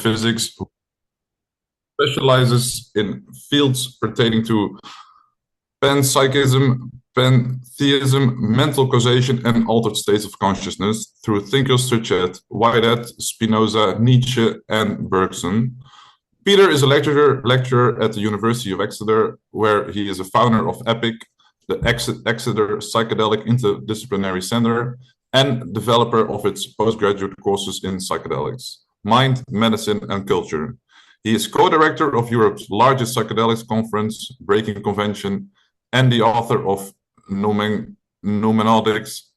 Metaphysics, who specializes in fields pertaining to panpsychism, pantheism, mental causation, and altered states of consciousness through thinkers such as Whitehead, Spinoza, Nietzsche, and Bergson. Peter is a lecturer at the University of Exeter, where he is a founder of EPIC, the Exeter Psychedelic Interdisciplinary Center, and developer of its postgraduate courses in psychedelics, mind, medicine, and culture. He is co-director of Europe's largest psychedelics conference, Breaking Convention, and the author of Noumenotics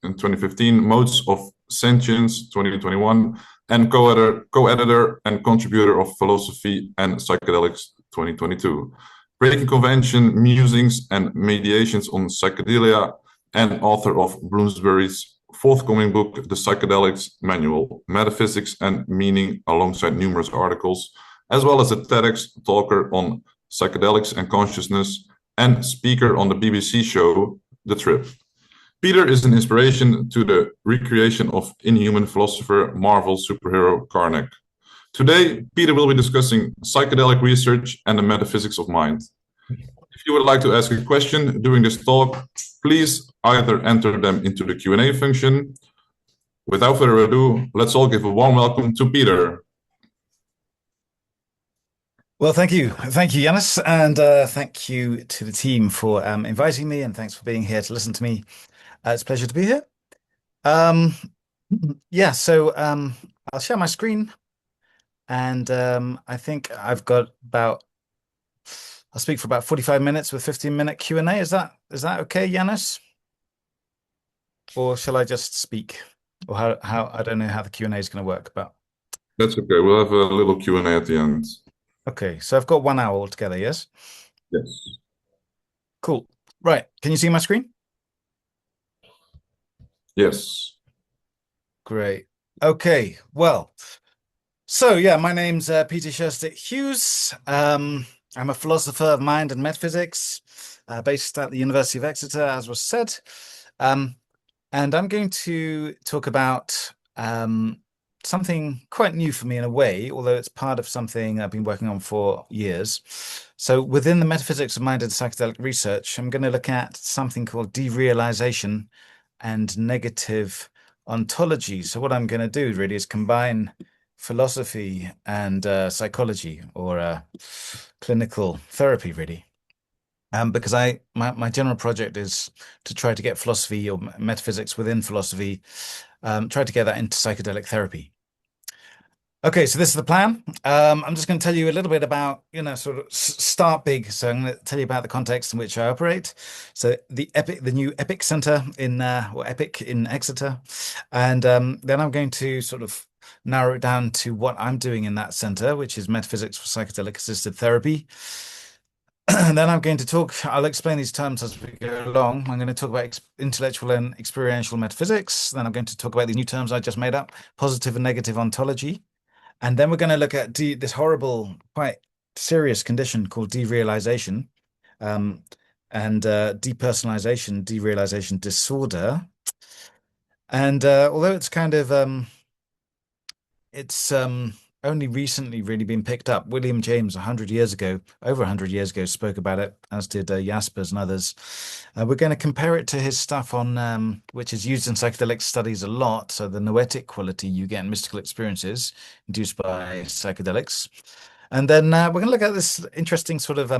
in 2015, Modes of Sentience 2021, and co-editor and contributor of Philosophy and Psychedelics 2022. Breaking Convention, Musings and Mediations on Psychedelia, and author of Bloomsbury's forthcoming book, The Psychedelics Manual, Metaphysics and Meaning, alongside numerous articles, as well as a TEDx talker on psychedelics and consciousness, and speaker on the BBC show, The Trip. Peter is an inspiration to the recreation of Inhuman philosopher Marvel superhero Karnak. Today, Peter will be discussing psychedelic research and the metaphysics of mind. If you would like to ask a question during this talk, please either enter them into the Q&A function. Without further ado, let's all give a warm welcome to Peter. Well, thank you. Thank you, Yannis. And thank you to the team for inviting me, and thanks for being here to listen to me. It's a pleasure to be here. I'll share my screen. And I think I've got I'll speak for about 45 minutes with 15-minute Q&A. Is that okay, Yannis? Or shall I just speak? Or how I don't know how the Q&A is going to work, but That's okay. We'll have a little Q&A at the end. Okay, so I've got 1 hour altogether, yes? Yes. Cool. Right. Can you see my screen? Yes. Great. Okay. Well, so yeah, my name's Peter Sjostedt Hughes. I'm a philosopher of mind and metaphysics, based at the University of Exeter, as was said. And I'm going to talk about something quite new for me in a way, although it's part of something I've been working on for years. So within the metaphysics of mind and psychedelic research, I'm going to look at something called derealization and negative ontology. So what I'm going to do really is combine philosophy and psychology, or clinical therapy, really. Because my general project is to try to get philosophy or metaphysics within philosophy, try to get that into psychedelic therapy. Okay, so this is the plan. I'm just going to tell you a little bit about, sort of start big. So I'm going to tell you about the context in which I operate. So the new EPIC Center or EPIC in Exeter. And then I'm going to sort of narrow it down to what I'm doing in that center, which is metaphysics for psychedelic assisted therapy. And then I'm going to I'll explain these terms as we go along. I'm going to talk about intellectual and experiential metaphysics. Then I'm going to talk about the new terms I just made up, positive and negative ontology. And then we're going to look at this horrible, quite serious condition called derealization, and depersonalization, derealization disorder. And although it's kind of, it's only recently really been picked up. William James, over 100 years ago, spoke about it, as did Jaspers and others. We're going to compare it to his stuff on, which is used in psychedelic studies a lot. So the noetic quality you get in mystical experiences induced by psychedelics. And then we're going to look at this interesting sort of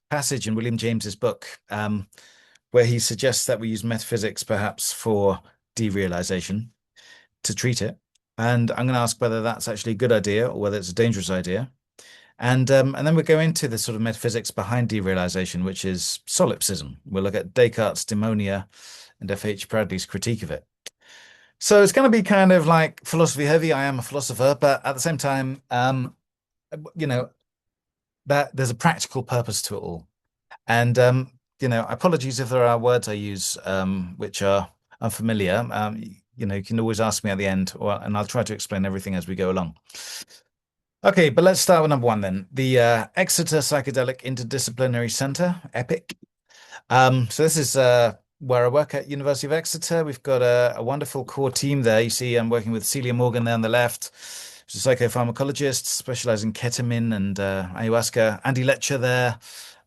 passage in William James's book, where he suggests that we use metaphysics perhaps for derealization to treat it. And I'm going to ask whether that's actually a good idea or whether it's a dangerous idea. And then we'll go into the sort of metaphysics behind derealization, which is solipsism. We'll look at Descartes' demonia and F.H. Bradley's critique of it. So it's going to be kind of like philosophy heavy. I am a philosopher, but at the same time, that there's a practical purpose to it all. And, apologies if there are words I use which are unfamiliar. You can always ask me at the end, and I'll try to explain everything as we go along. Okay, but let's start with number one then. The Exeter Psychedelic Interdisciplinary Center, EPIC. So this is where I work at University of Exeter. We've got a wonderful core team there. You see I'm working with Celia Morgan there on the left, He's a psychopharmacologist, specializing in ketamine and ayahuasca. Andy Letcher there.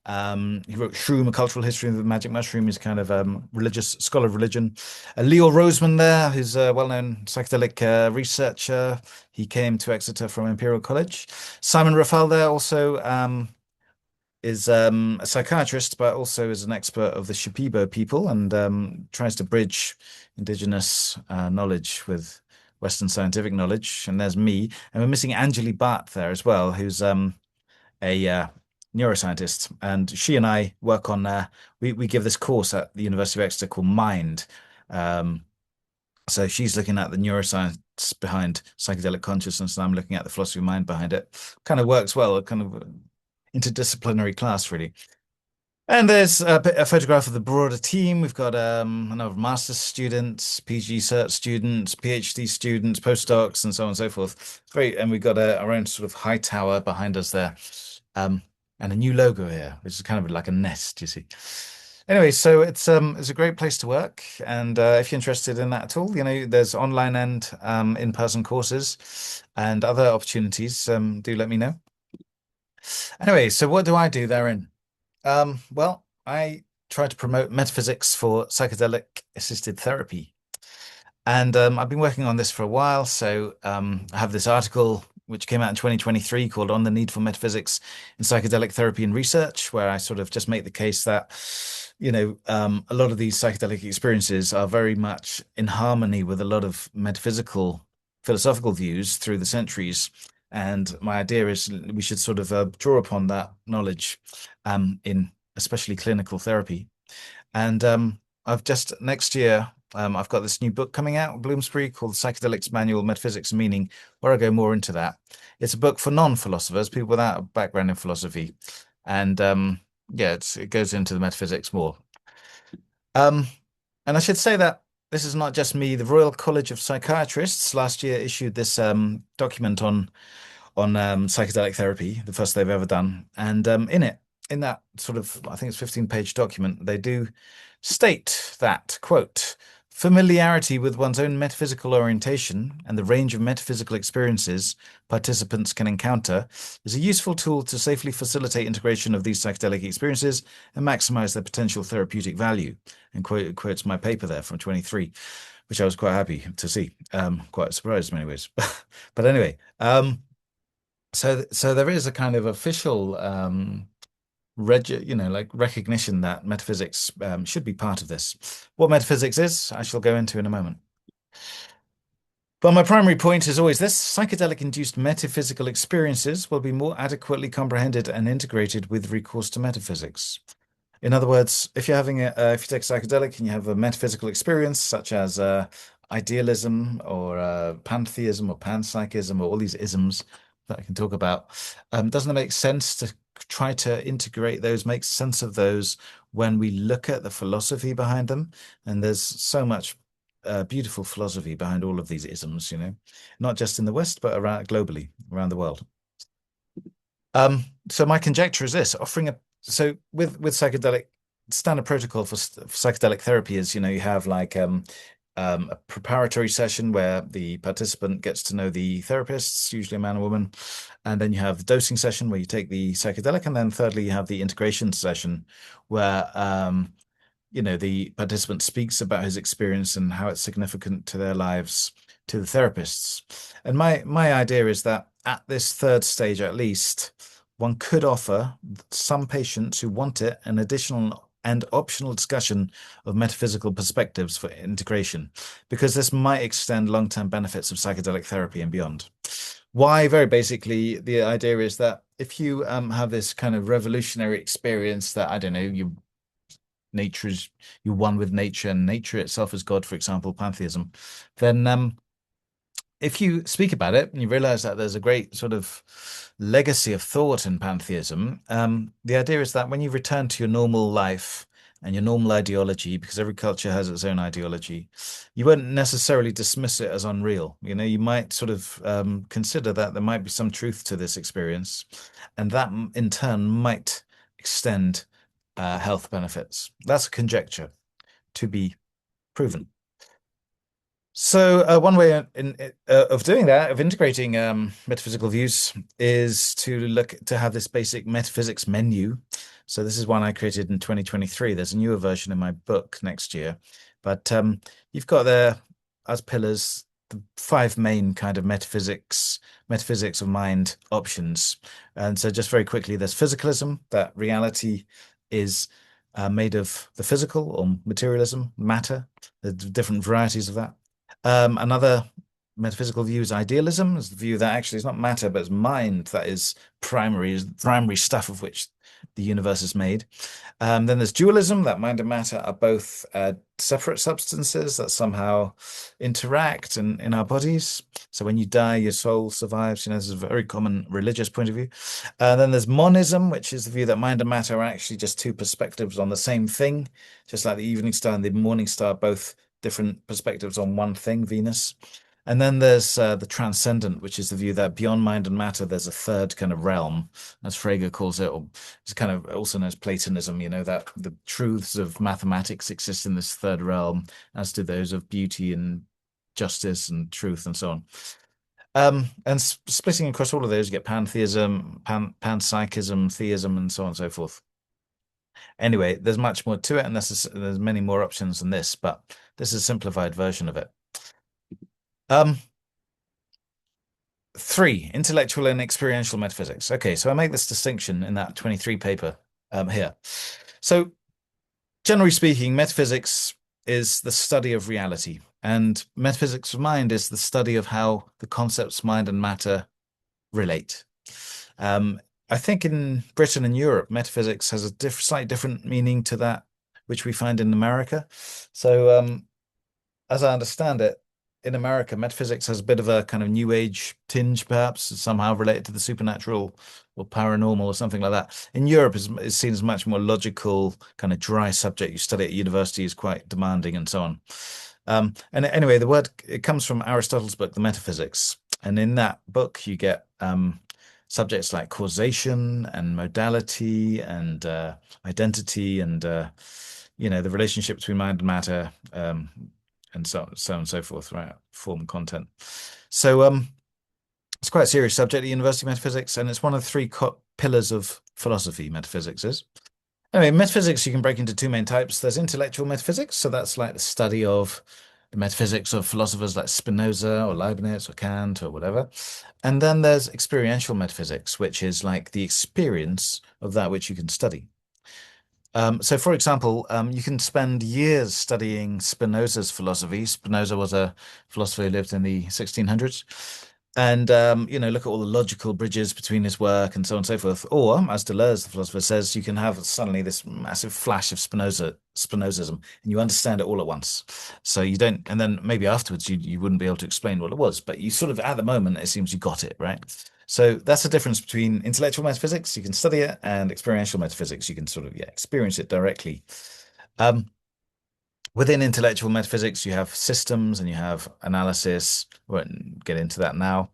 He wrote Shroom, A Cultural History of the Magic Mushroom. He's kind of religious scholar of religion. Leo Roseman there, who's a well-known psychedelic researcher. He came to Exeter from Imperial College. Simon Rafal there also is a psychiatrist, but also is an expert of the Shipibo people and tries to bridge indigenous knowledge with Western scientific knowledge. And there's me. And we're missing Anjali Bhatt there as well, who's a neuroscientist, and she and I work on we give this course at the University of Exeter called Mind. Um, so she's looking at the neuroscience behind psychedelic consciousness, and I'm looking at the philosophy of mind behind it. Kind of works well, a kind of interdisciplinary class, really. And there's a photograph of the broader team. We've got a number of master's students, PG cert students, PhD students, postdocs, and so on and so forth. Great, and we've got our own sort of high tower behind us there, and a new logo here, which is kind of like a nest, you see. Anyway, so it's a great place to work, and if you're interested in that at all, there's online and in-person courses and other opportunities. Do let me know. Anyway, so what do I do therein? Well, I try to promote metaphysics for psychedelic assisted therapy. And I've been working on this for a while. So I have this article which came out in 2023 called On the Need for Metaphysics in Psychedelic Therapy and Research, where I sort of just make the case that, a lot of these psychedelic experiences are very much in harmony with a lot of metaphysical, philosophical views through the centuries. And my idea is we should sort of draw upon that knowledge in especially clinical therapy. And I've just next year, I've got this new book coming out, Bloomsbury, called Psychedelics Manual, Metaphysics and Meaning, where I go more into that. It's a book for non-philosophers, people without a background in philosophy. And yeah, it goes into the metaphysics more. And I should say that this is not just me. The Royal College of Psychiatrists last year issued this document on psychedelic therapy, the first they've ever done. And in that sort of, I think it's 15-page document, they do state that, quote, familiarity with one's own metaphysical orientation and the range of metaphysical experiences participants can encounter is a useful tool to safely facilitate integration of these psychedelic experiences and maximize their potential therapeutic value. And quotes my paper there from 23, which I was quite happy to see. Quite surprised in many ways. But anyway, so there is a kind of official recognition that metaphysics should be part of this. What metaphysics is, I shall go into in a moment. But my primary point is always this: psychedelic-induced metaphysical experiences will be more adequately comprehended and integrated with recourse to metaphysics. In other words, if you're having if you take a psychedelic and you have a metaphysical experience, such as idealism or pantheism or panpsychism or all these isms that I can talk about, doesn't it make sense to try to integrate those, make sense of those when we look at the philosophy behind them? And there's so much beautiful philosophy behind all of these isms, not just in the West, but globally, around the world. So my conjecture is this: so with psychedelic, standard protocol for psychedelic therapy is, you have like a preparatory session where the participant gets to know the therapists, usually a man or woman, and then you have the dosing session where you take the psychedelic, and then thirdly you have the integration session where the participant speaks about his experience and how it's significant to their lives to the therapists. And my idea is that at this third stage, at least, one could offer some patients who want it an additional and optional discussion of metaphysical perspectives for integration, because this might extend long-term benefits of psychedelic therapy and beyond. Why? Very basically, the idea is that if you have this kind of revolutionary experience that, I don't know, you're one with nature and nature itself is God, for example, pantheism, then if you speak about it and you realize that there's a great sort of legacy of thought in pantheism, the idea is that when you return to your normal life and your normal ideology, because every culture has its own ideology, you won't necessarily dismiss it as unreal. You might sort of consider that there might be some truth to this experience, and that in turn might extend health benefits. That's a conjecture to be proven. So one way of doing that, of integrating metaphysical views, is to look to have this basic metaphysics menu. So this is one I created in 2023. There's a newer version in my book next year, but you've got there as pillars the five main kind of metaphysics of mind options. And so just very quickly, there's physicalism, that reality is made of the physical, or materialism, matter, the different varieties of that. Another metaphysical view is idealism, is the view that actually it's not matter, but it's mind that is primary stuff of which the universe is made. Then there's dualism, that mind and matter are both separate substances that somehow interact in our bodies. So when you die, your soul survives. This is a very common religious point of view. Then there's monism, which is the view that mind and matter are actually just two perspectives on the same thing, just like the evening star and the morning star, both different perspectives on one thing, Venus. And then there's the transcendent, which is the view that beyond mind and matter, there's a third kind of realm, as Frege calls it, or it's kind of also known as Platonism, that the truths of mathematics exist in this third realm, as do those of beauty and justice and truth and so on. And splitting across all of those, you get pantheism, panpsychism, theism, and so on and so forth. Anyway, there's much more to it, and there's many more options than this, but this is a simplified version of it. 3, intellectual and experiential metaphysics. Okay, so I make this distinction in that 23 paper here. So generally speaking, metaphysics is the study of reality, and metaphysics of mind is the study of how the concepts mind and matter relate. I think in Britain and Europe, metaphysics has a slightly different meaning to that which we find in America. So as I understand it, in America, metaphysics has a bit of a kind of new age tinge, perhaps somehow related to the supernatural or paranormal or something like that. In Europe, it's seen as much more logical, kind of dry subject. You study at university is quite demanding and so on. And anyway, the word, it comes from Aristotle's book, The Metaphysics. And in that book, you get subjects like causation and modality and identity and the relationship between mind and matter, and so on and so forth, right? Form and content. So it's quite a serious subject at University of Metaphysics, and it's one of the 3 pillars of philosophy, metaphysics is. Anyway, metaphysics you can break into 2 main types. There's intellectual metaphysics, so that's like the study of the metaphysics of philosophers like Spinoza or Leibniz or Kant or whatever. And then there's experiential metaphysics, which is like the experience of that which you can study. So, for example, you can spend years studying Spinoza's philosophy. Spinoza was a philosopher who lived in the 1600s. And, look at all the logical bridges between his work and so on and so forth. Or, as Deleuze, the philosopher, says, you can have suddenly this massive flash of Spinozism, and you understand it all at once. So you don't, and then maybe afterwards you wouldn't be able to explain what it was, but you sort of, at the moment, it seems you got it, right? So that's the difference between intellectual metaphysics, you can study it, and experiential metaphysics, you can sort of experience it directly. Within intellectual metaphysics, you have systems and you have analysis. We won't get into that now.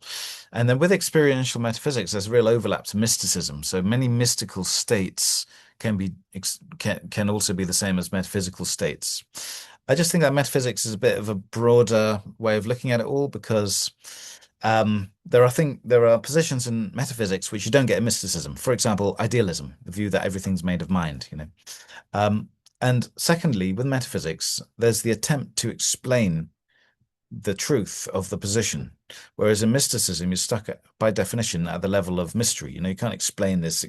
And then with experiential metaphysics, there's a real overlap to mysticism. So many mystical states can also be the same as metaphysical states. I just think that metaphysics is a bit of a broader way of looking at it all, because there are positions in metaphysics which you don't get in mysticism. For example, idealism, the view that everything's made of mind, And secondly, with metaphysics, there's the attempt to explain the truth of the position, whereas in mysticism, you're stuck by definition at the level of mystery. You can't explain this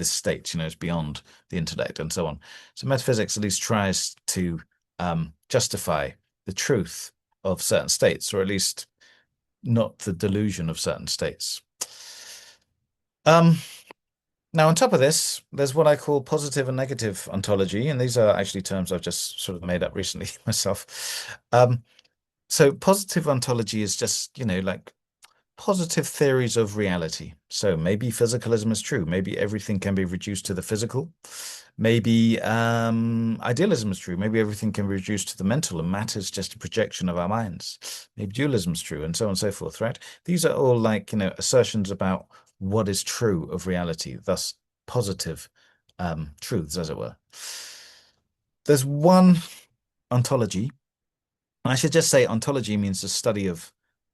state. It's beyond the intellect and so on. So metaphysics at least tries to justify the truth of certain states, or at least not the delusion of certain states. Now, on top of this, there's what I call positive and negative ontology, and these are actually terms I've just sort of made up recently myself. So positive ontology is just, like positive theories of reality. So maybe physicalism is true. Maybe everything can be reduced to the physical. Maybe idealism is true. Maybe everything can be reduced to the mental, and matter is just a projection of our minds. Maybe dualism is true, and so on and so forth, right? These are all like, assertions about what is true of reality, thus positive truths, as it were. There's one ontology, I should just say ontology means the study of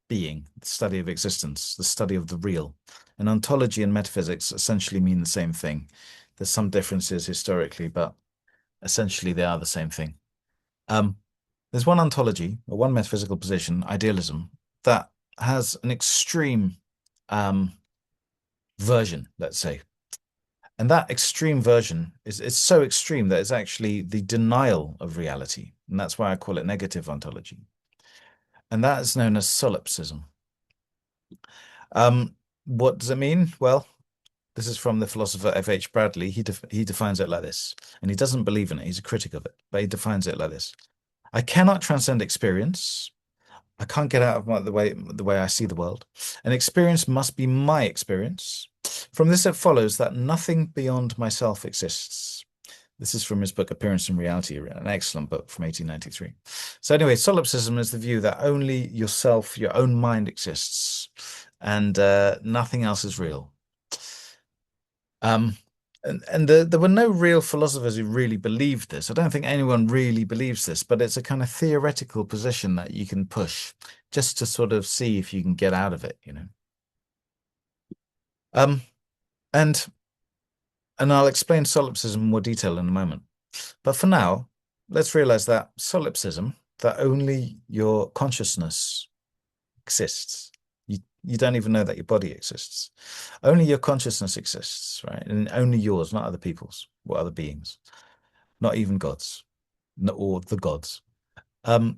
being, the study of existence, the study of the real. And ontology and metaphysics essentially mean the same thing. There's some differences historically, but essentially they are the same thing. There's one ontology or one metaphysical position, idealism, that has an extreme version, let's say. And that extreme version is so extreme that it's actually the denial of reality. And that's why I call it negative ontology. And that is known as solipsism. What does it mean? Well, this is from the philosopher F.H. Bradley. He defines it like this, and he doesn't believe in it. He's a critic of it, but he defines it like this. I cannot transcend experience. I can't get out of the way I see the world. And experience must be my experience. From this, it follows that nothing beyond myself exists. This is from his book Appearance and Reality, an excellent book from 1893. So anyway, solipsism is the view that only yourself, your own mind exists, and nothing else is real. And there were no real philosophers who really believed this. I don't think anyone really believes this, but it's a kind of theoretical position that you can push just to sort of see if you can get out of it, you know. And I'll explain solipsism in more detail in a moment. But for now, let's realize that solipsism, that only your consciousness exists. You don't even know that your body exists. Only your consciousness exists, right? And only yours, not other people's or other beings, not even God's, or the gods.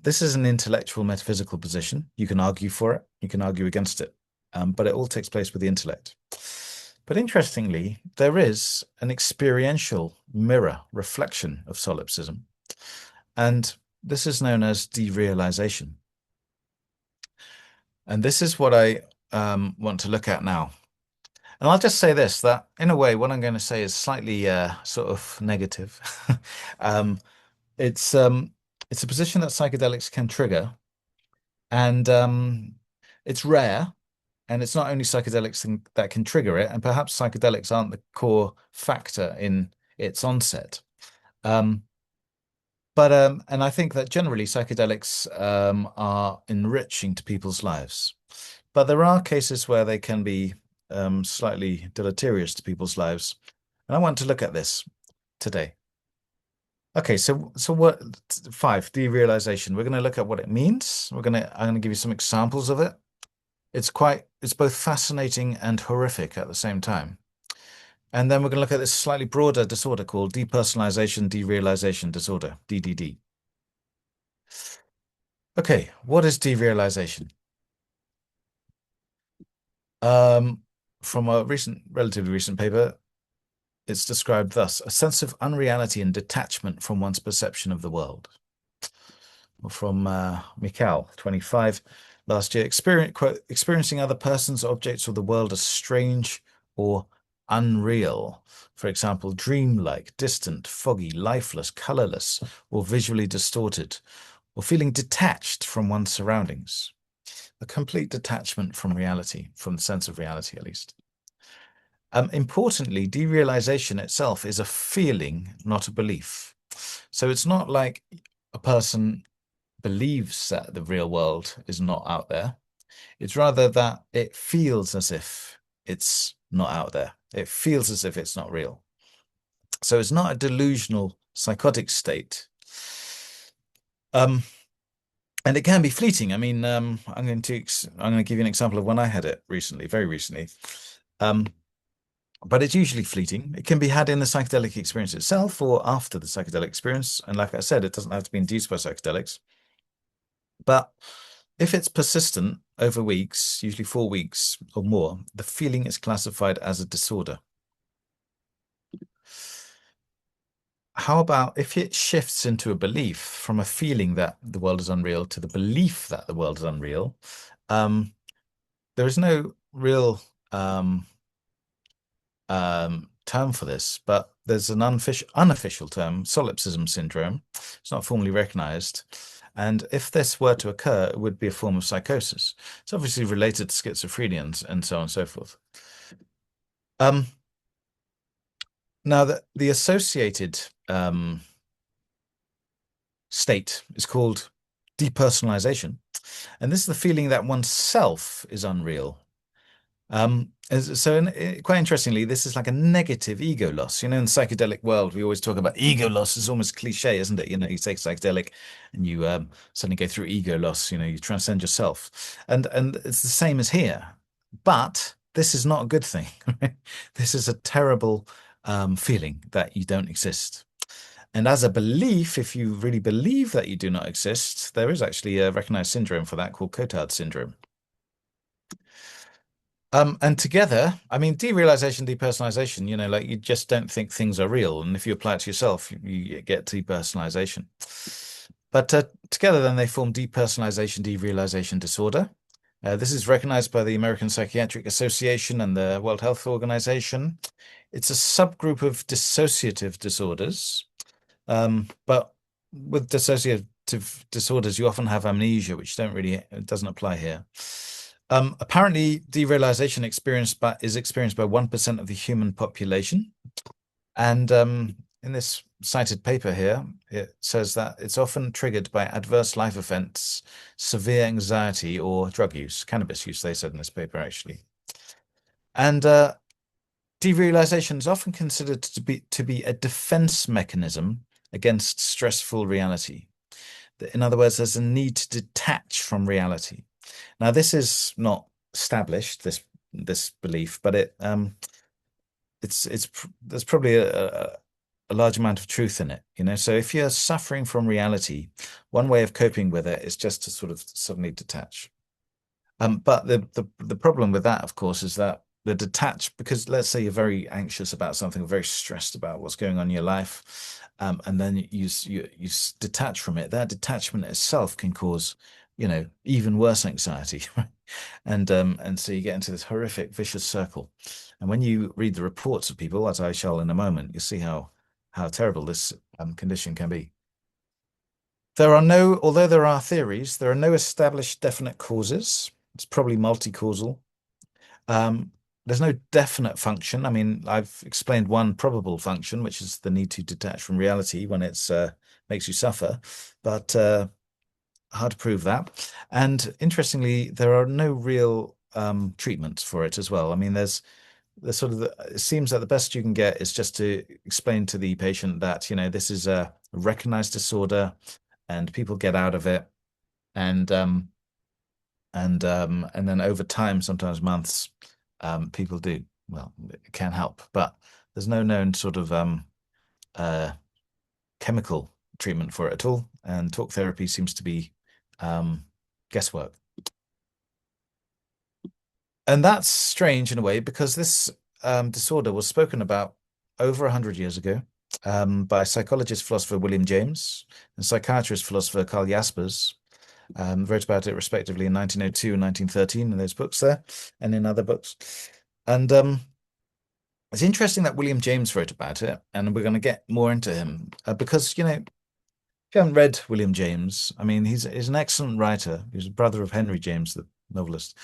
This is an intellectual metaphysical position. You can argue for it, you can argue against it, but it all takes place with the intellect. But interestingly, there is an experiential mirror reflection of solipsism, and this is known as derealization. And this is what I want to look at now. And I'll just say this, that in a way, what I'm going to say is slightly sort of negative. It's a position that psychedelics can trigger, and it's rare. And it's not only psychedelics that can trigger it, and perhaps psychedelics aren't the core factor in its onset. And I think that generally psychedelics are enriching to people's lives. But there are cases where they can be slightly deleterious to people's lives. And I want to look at this today. Okay, so what 5, derealization. We're going to look at what it means. I'm going to give you some examples of it. It's both fascinating and horrific at the same time. And then we're going to look at this slightly broader disorder called depersonalization derealization disorder, DDD. Okay, what is derealization? From a relatively recent paper, it's described thus: a sense of unreality and detachment from one's perception of the world. From Mikal, 25, last year, experiencing other persons, objects, or the world as strange or unreal. For example, dreamlike, distant, foggy, lifeless, colorless, or visually distorted, or feeling detached from one's surroundings. A complete detachment from reality, from the sense of reality, at least. Importantly, derealization itself is a feeling, not a belief. So it's not like a person believes that the real world is not out there. It's rather that it feels as if it's not out there. It feels as if it's not real. So it's not a delusional psychotic state. And it can be fleeting. I mean, I'm going to give you an example of when I had it recently, very recently. But it's usually fleeting. It can be had in the psychedelic experience itself or after the psychedelic experience. And like I said, it doesn't have to be induced by psychedelics. But if it's persistent over weeks, usually 4 weeks or more, the feeling is classified as a disorder. How about if it shifts into a belief from a feeling that the world is unreal to the belief that the world is unreal? There is no real term for this, but there's an unofficial term, solipsism syndrome. It's not formally recognized. And if this were to occur, it would be a form of psychosis. It's obviously related to schizophrenia and so on and so forth. Now, the associated state is called depersonalization. And this is the feeling that oneself is unreal. Quite interestingly, this is like a negative ego loss. You know, in the psychedelic world, we always talk about ego loss. It's almost cliche, isn't it? You know, you take psychedelic and you suddenly go through ego loss. You know, you transcend yourself, and it's the same as here. But this is not a good thing. Right? This is a terrible feeling that you don't exist. And as a belief, if you really believe that you do not exist, there is actually a recognized syndrome for that called Cotard syndrome. And together, I mean, derealization, depersonalization, you know, like you just don't think things are real. And if you apply it to yourself, you get depersonalization. But together, then they form depersonalization, derealization disorder. This is recognized by the American Psychiatric Association and the World Health Organization. It's a subgroup of dissociative disorders. But with dissociative disorders, you often have amnesia, which it doesn't apply here. Apparently, derealization is experienced by 1% of the human population. And in this cited paper here, it says that it's often triggered by adverse life events, severe anxiety, or drug use, cannabis use, they said in this paper, actually. And derealization is often considered to be a defense mechanism against stressful reality. In other words, there's a need to detach from reality. Now, this is not established, this belief, but there's probably a large amount of truth in it, you know. So if you're suffering from reality, one way of coping with it is just to sort of suddenly detach. But the problem with that, of course, is that because let's say you're very anxious about something, very stressed about what's going on in your life, and then you detach from it. That detachment itself can cause, you know, even worse anxiety, right? And so you get into this horrific vicious circle. And when you read the reports of people, as I shall in a moment, you see how terrible this condition can be. Although there are theories, there are no established definite causes. It's probably multi-causal. There's no definite function. I mean, I've explained one probable function, which is the need to detach from reality when it's makes you suffer, but hard to prove that. And interestingly, there are no real treatments for it as well. I mean, there's it seems that the best you can get is just to explain to the patient that, you know, this is a recognized disorder and people get out of it, and then over time, sometimes months, people do. Well, it can help, but there's no known sort of uh, chemical treatment for it at all, and talk therapy seems to be guesswork. And that's strange in a way because this disorder was spoken about over 100 years ago by psychologist philosopher William James and psychiatrist philosopher Karl Jaspers. Wrote about it respectively in 1902 and 1913 in those books there, and in other books. And it's interesting that William James wrote about it, and we're going to get more into him because, you know, if you haven't read William James, I mean, he's an excellent writer. He's a brother of Henry James, the novelist.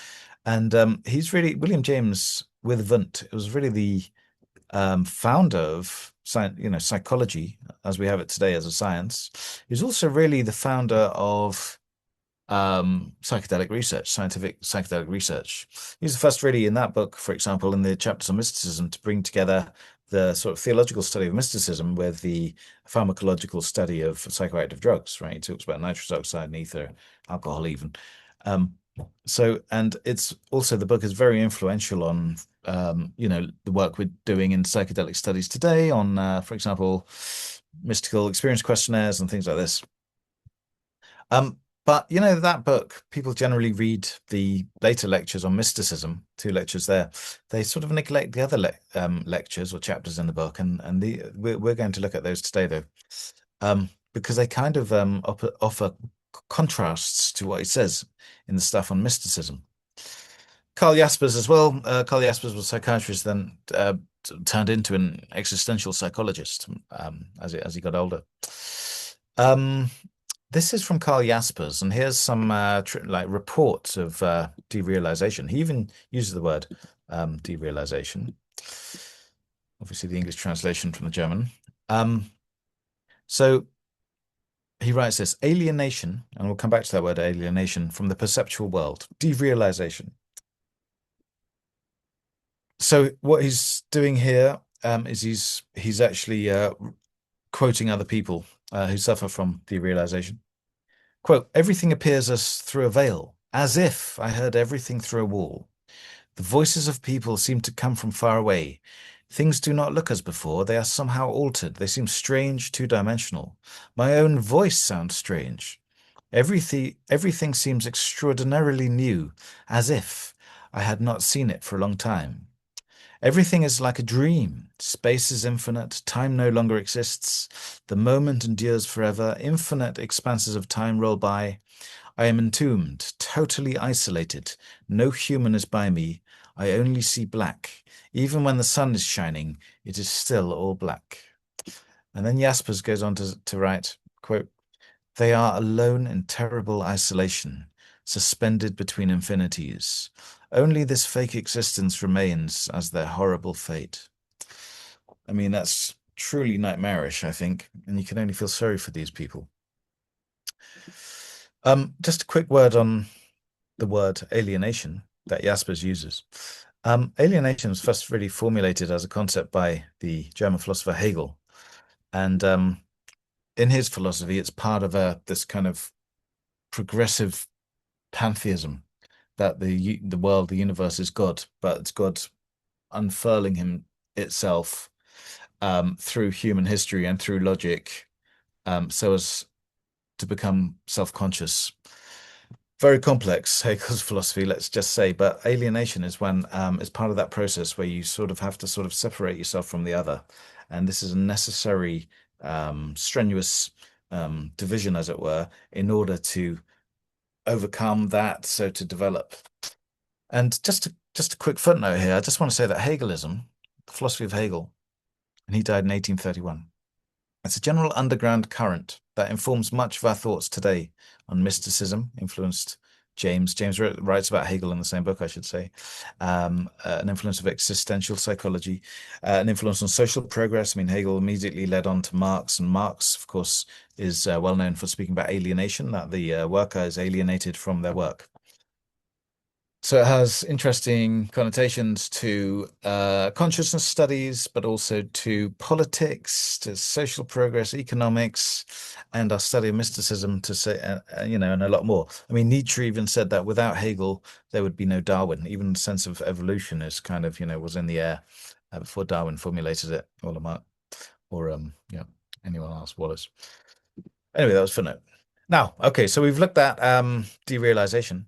And he's really, William James with Wundt, it was really the founder of psychology as we have it today as a science. He's also really the founder of psychedelic research, scientific psychedelic research. He's the first really in that book, for example, in the chapters on mysticism, to bring together the sort of theological study of mysticism with the pharmacological study of psychoactive drugs, right? He talks about nitrous oxide and ether, alcohol even. And it's also, the book is very influential on, you know, the work we're doing in psychedelic studies today on, for example, mystical experience questionnaires and things like this. But you know, that book, people generally read the later lectures on mysticism, 2 lectures there. They sort of neglect the other lectures or chapters in the book, and we're going to look at those today, though, because they kind of offer contrasts to what he says in the stuff on mysticism. Karl Jaspers as well. Karl Jaspers was a psychiatrist, then turned into an existential psychologist as he got older. This is from Karl Jaspers, and here's some reports of derealization. He even uses the word derealization. Obviously, the English translation from the German. So he writes this: alienation, and we'll come back to that word alienation, from the perceptual world, derealization. So what he's doing here is he's actually quoting other people who suffer from derealization. Quote, everything appears as through a veil, as if I heard everything through a wall. The voices of people seem to come from far away. Things do not look as before. They are somehow altered. They seem strange, two-dimensional. My own voice sounds strange. Everything seems extraordinarily new, as if I had not seen it for a long time. Everything is like a dream. Space is infinite. Time no longer exists. The moment endures forever. Infinite expanses of time roll by. I am entombed, totally isolated. No human is by me. I only see black. Even when the sun is shining, it is still all black. And then Jaspers goes on to write, quote, they are alone in terrible isolation, suspended between infinities. Only this fake existence remains as their horrible fate. I mean, that's truly nightmarish, I think, and you can only feel sorry for these people. Just a quick word on the word alienation that Jaspers uses. Alienation was first really formulated as a concept by the German philosopher Hegel. And in his philosophy, it's part of this kind of progressive pantheism that the world, the universe is God, but it's God unfurling itself through human history and through logic, so as to become self-conscious. Very complex, Hegel's philosophy, let's just say, but alienation is when it's part of that process where you sort of have to sort of separate yourself from the other. And this is a necessary, strenuous division, as it were, in order to overcome that, so to develop. And just a quick footnote here, I just want to say that Hegelism, the philosophy of Hegel, and he died in 1831. It's a general underground current that informs much of our thoughts today on mysticism, influenced James. James writes about Hegel in the same book, I should say. An influence of existential psychology, an influence on social progress. I mean, Hegel immediately led on to Marx, and Marx, of course, is well known for speaking about alienation, that the worker is alienated from their work. So it has interesting connotations to consciousness studies, but also to politics, to social progress, economics, and our study of mysticism, to say, and a lot more. I mean, Nietzsche even said that without Hegel, there would be no Darwin. Even the sense of evolution is kind of, was in the air before Darwin formulated it, or Lamarck, or anyone else, Wallace. Anyway, that was footnote. Now, okay, so we've looked at derealization.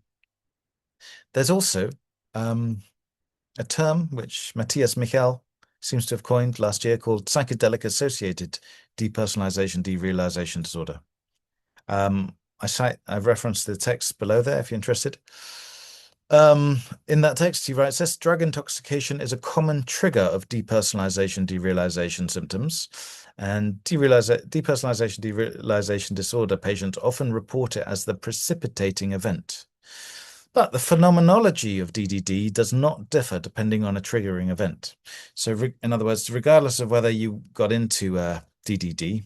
There's also a term which Matthias Michael seems to have coined last year called psychedelic associated depersonalization derealization disorder. I've referenced the text below there if you're interested. In that text, he writes this: drug intoxication is a common trigger of depersonalization derealization symptoms, and depersonalization derealization disorder patients often report it as the precipitating event. But the phenomenology of DDD does not differ depending on a triggering event. So in other words, regardless of whether you got into DDD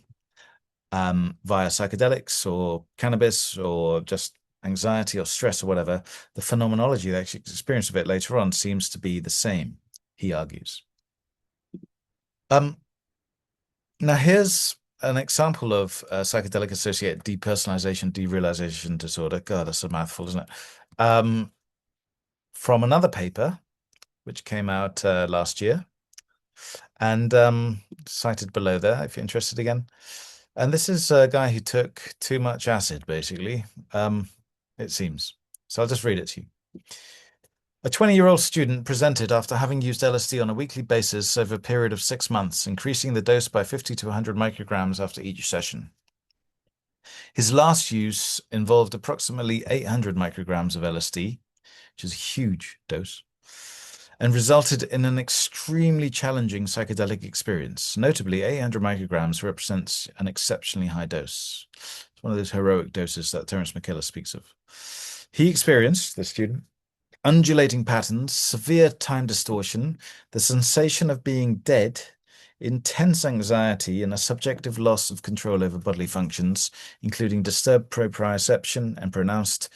via psychedelics or cannabis or just anxiety or stress or whatever, the phenomenology, the experience of it later on seems to be the same, he argues. Now here's an example of psychedelic-associated depersonalization derealization disorder. God, that's a mouthful, isn't it? From another paper, which came out last year, and cited below there, if you're interested again. And this is a guy who took too much acid, basically, it seems. So I'll just read it to you. A 20-year-old student presented after having used LSD on a weekly basis over a period of 6 months, increasing the dose by 50 to 100 micrograms after each session. His last use involved approximately 800 micrograms of LSD, which is a huge dose, and resulted in an extremely challenging psychedelic experience. Notably, 800 micrograms represents an exceptionally high dose. It's one of those heroic doses that Terence McKenna speaks of. He experienced, the student, undulating patterns, severe time distortion, the sensation of being dead, intense anxiety, and a subjective loss of control over bodily functions, including disturbed proprioception and pronounced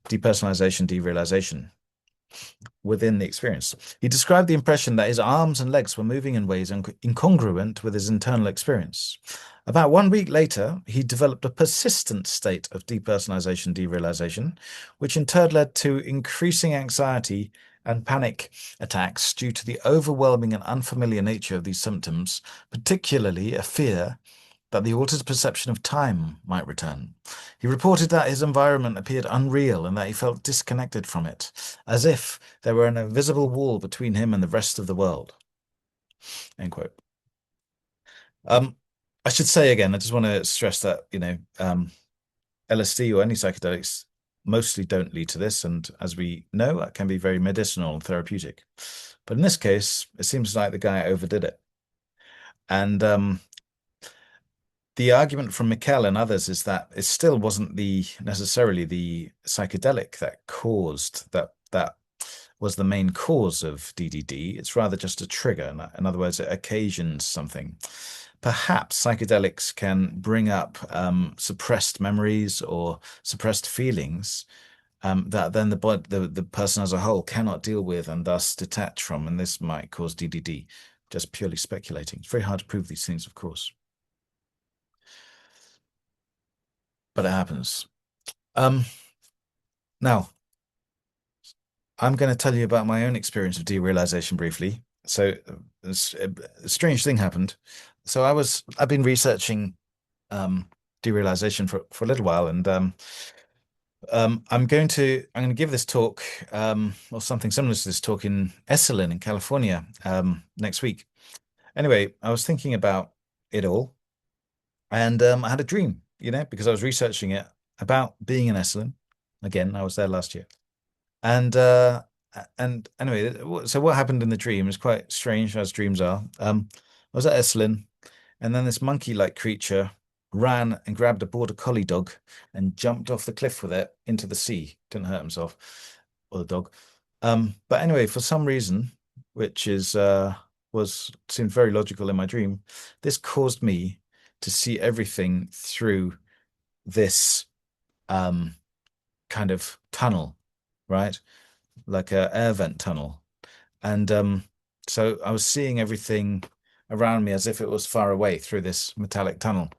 depersonalization, derealization within the experience. He described the impression that his arms and legs were moving in ways incongruent with his internal experience. About 1 week later, he developed a persistent state of depersonalization, derealization, which in turn led to increasing anxiety and panic attacks due to the overwhelming and unfamiliar nature of these symptoms, particularly a fear that the altered perception of time might return. He reported that his environment appeared unreal and that he felt disconnected from it, as if there were an invisible wall between him and the rest of the world. End quote. I should say again, I just want to stress that, LSD or any psychedelics mostly don't lead to this, and as we know, it can be very medicinal and therapeutic. But in this case, it seems like the guy overdid it. And the argument from Mikkel and others is that it still wasn't necessarily the psychedelic that was the main cause of DDD. It's rather just a trigger. In other words, it occasions something. Perhaps psychedelics can bring up suppressed memories or suppressed feelings that then the person as a whole cannot deal with and thus detach from, and this might cause DDD. Just purely speculating. It's very hard to prove these things, of course. But it happens. Now, I'm going to tell you about my own experience of derealization briefly. So, a strange thing happened. So, I've been researching derealization for a little while, and I'm going to give this talk or something similar to this talk in Esalen in California next week. Anyway, I was thinking about it all, and I had a dream, because I was researching it about being in Esalen. Again, I was there last year. And anyway, so what happened in the dream is quite strange, as dreams are. I was at Esalen, and then this monkey-like creature ran and grabbed a border collie dog and jumped off the cliff with it into the sea. Didn't hurt himself or the dog. But anyway, for some reason, which seemed very logical in my dream, this caused me to see everything through this kind of tunnel, right? Like a air vent tunnel. And so I was seeing everything around me as if it was far away through this metallic tunnel.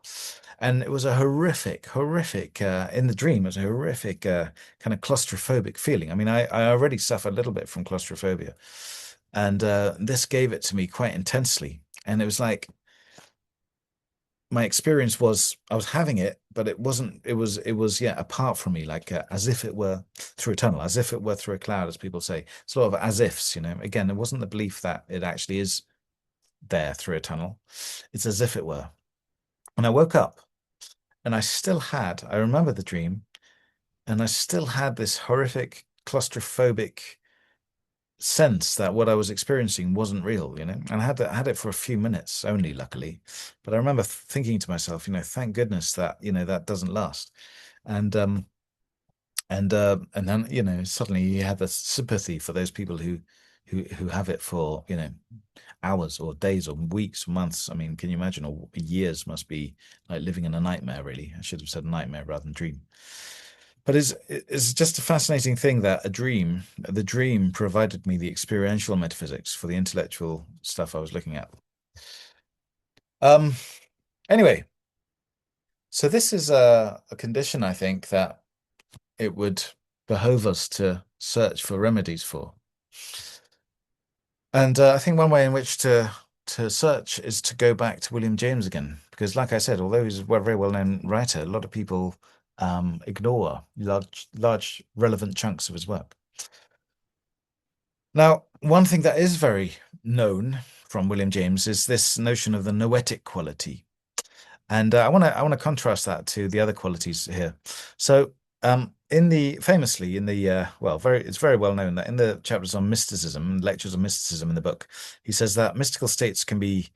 And it was a horrific, in the dream, it was a horrific kind of claustrophobic feeling. I mean, I already suffer a little bit from claustrophobia. And this gave it to me quite intensely. And it was like, my experience was I was having it, but it wasn't, it was, yeah, apart from me, like as if it were through a tunnel, as if it were through a cloud, as people say, sort of as ifs, again, it wasn't the belief that it actually is there through a tunnel. It's as if it were. And I woke up and I remember the dream, and I still had this horrific claustrophobic sense that what I was experiencing wasn't real, and I had it for a few minutes only, luckily. But I remember thinking to myself, thank goodness that, that doesn't last. And then, suddenly you have a sympathy for those people who have it for, hours or days or weeks, months. I mean, can you imagine? Or years must be like living in a nightmare, really. I should have said nightmare rather than dream. But it's just a fascinating thing that the dream provided me the experiential metaphysics for the intellectual stuff I was looking at. Anyway, so this is a condition I think that it would behove us to search for remedies for. And I think one way in which to search is to go back to William James again, because like I said, although he's a very well-known writer, a lot of people ignore large relevant chunks of his work. Now, one thing that is very known from William James is this notion of the noetic quality, and I want to contrast that to the other qualities here. So, it's very well known that in the chapters on mysticism, lectures on mysticism in the book, he says that mystical states can be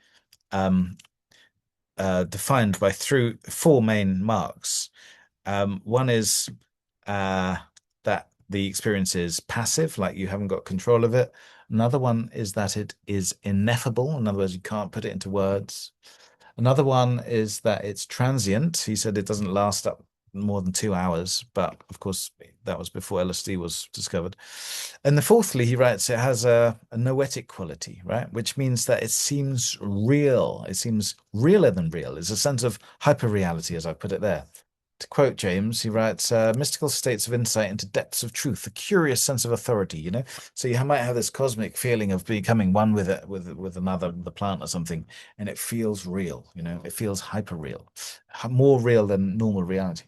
defined by through four main marks. One is that the experience is passive, like you haven't got control of it. Another one is that it is ineffable. In other words, you can't put it into words. Another one is that it's transient. He said it doesn't last up more than 2 hours, but of course that was before LSD was discovered. And the fourthly, he writes, it has a noetic quality, right? Which means that it seems real. It seems realer than real. It's a sense of hyperreality, as I put it there. To quote James, he writes, mystical states of insight into depths of truth, a curious sense of authority, you know? So you might have this cosmic feeling of becoming one with it, with another, the plant or something, and it feels real, you know? It feels hyper real, more real than normal reality.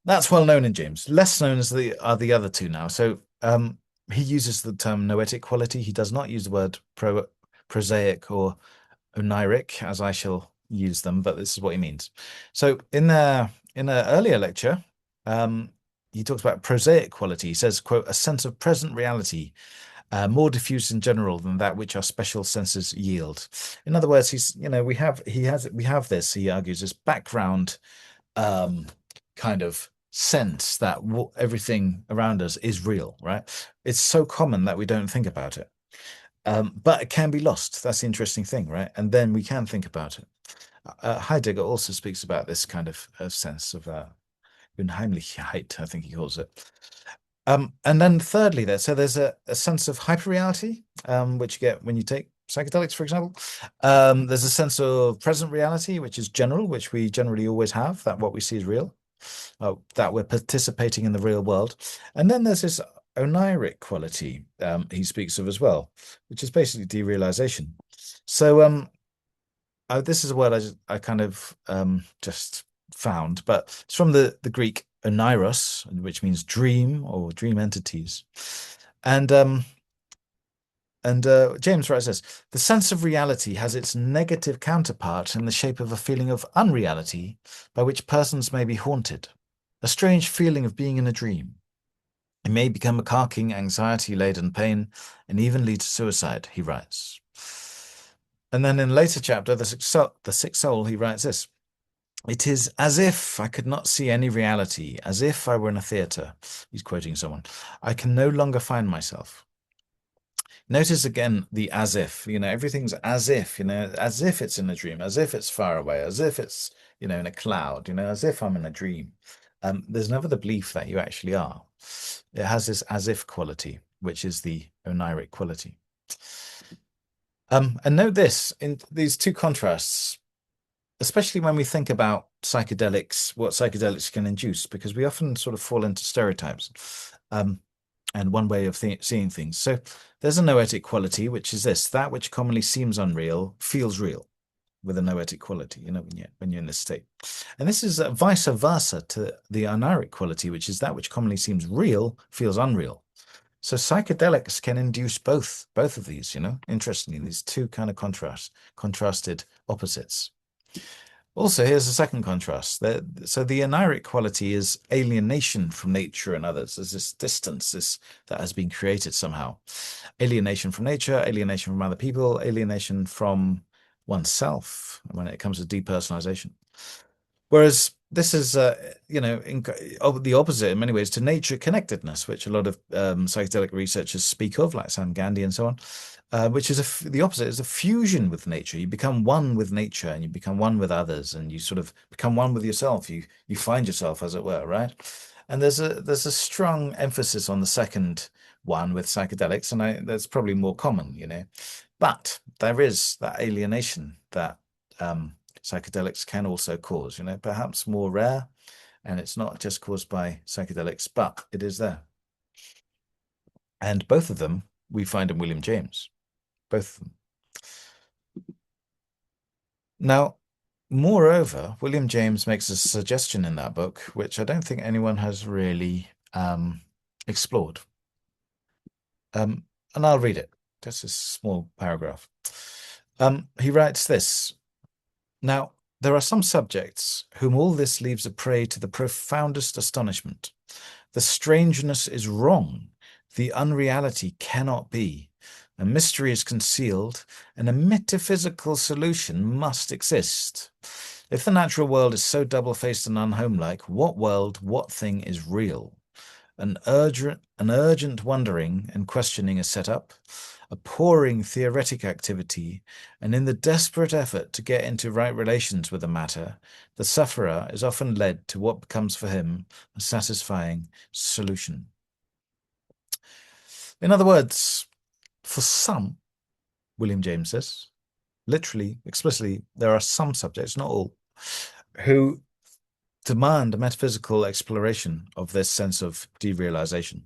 That's well known in James. Less known as are the other two now. So he uses the term noetic quality. He does not use the word prosaic or oniric, as I shall use them, but this is what he means. So in an earlier lecture, he talks about prosaic quality. He says, quote, a sense of present reality, more diffuse in general than that which our special senses yield. In other words, we have this, he argues, this background kind of sense that everything around us is real, right? It's so common that we don't think about it. But it can be lost. That's the interesting thing, right? And then we can think about it. Heidegger also speaks about this kind of sense of Unheimlichkeit, I think he calls it. And then thirdly, there's a sense of hyperreality, which you get when you take psychedelics, for example. There's a sense of present reality, which is general, which we generally always have, that what we see is real, that we're participating in the real world. And then there's this oniric quality he speaks of as well, which is basically derealization. So this is a word I kind of just found, but it's from the Greek oniros, which means dream or dream entities. And James writes this, the sense of reality has its negative counterpart in the shape of a feeling of unreality by which persons may be haunted, a strange feeling of being in a dream. It may become a carking, anxiety-laden pain and even lead to suicide, he writes. And then in a later chapter, the Sixth Soul, he writes this, it is as if I could not see any reality, as if I were in a theatre. He's quoting someone. I can no longer find myself. Notice again the as if, everything's as if, as if it's in a dream, as if it's far away, as if it's, in a cloud, as if I'm in a dream. There's never the belief that you actually are. It has this as if quality, which is the oniric quality. And note this, in these two contrasts, especially when we think about psychedelics, what psychedelics can induce, because we often sort of fall into stereotypes. And one way of seeing things. So there's a noetic quality, which is this, that which commonly seems unreal feels real with a noetic quality, when you're in this state. And this is vice versa to the oniric quality, which is that which commonly seems real feels unreal. So psychedelics can induce both of these, interestingly, these two kind of contrasted opposites. Also, here's a second contrast. So the oniric quality is alienation from nature and others. There's this distance that has been created somehow. Alienation from nature, alienation from other people, alienation from oneself when it comes to depersonalization. Whereas this is, the opposite in many ways to nature connectedness, which a lot of psychedelic researchers speak of, like Sam Gandhi and so on. Which is the opposite, is a fusion with nature. You become one with nature and you become one with others and you sort of become one with yourself. You find yourself, as it were, right? And there's a strong emphasis on the second one with psychedelics, and that's probably more common, But there is that alienation that psychedelics can also cause, perhaps more rare, and it's not just caused by psychedelics, but it is there. And both of them we find in William James. Both of them. Now, moreover, William James makes a suggestion in that book, which I don't think anyone has really explored. And I'll read it, just a small paragraph. He writes this. Now, there are some subjects whom all this leaves a prey to the profoundest astonishment. The strangeness is wrong. The unreality cannot be. A mystery is concealed, and a metaphysical solution must exist. If the natural world is so double-faced and unhomelike, what world, what thing is real? An urgent wondering and questioning is set up, a pouring theoretic activity, and in the desperate effort to get into right relations with the matter, the sufferer is often led to what becomes for him a satisfying solution. In other words, for some, William James says, literally, explicitly, there are some subjects, not all, who demand a metaphysical exploration of this sense of derealization.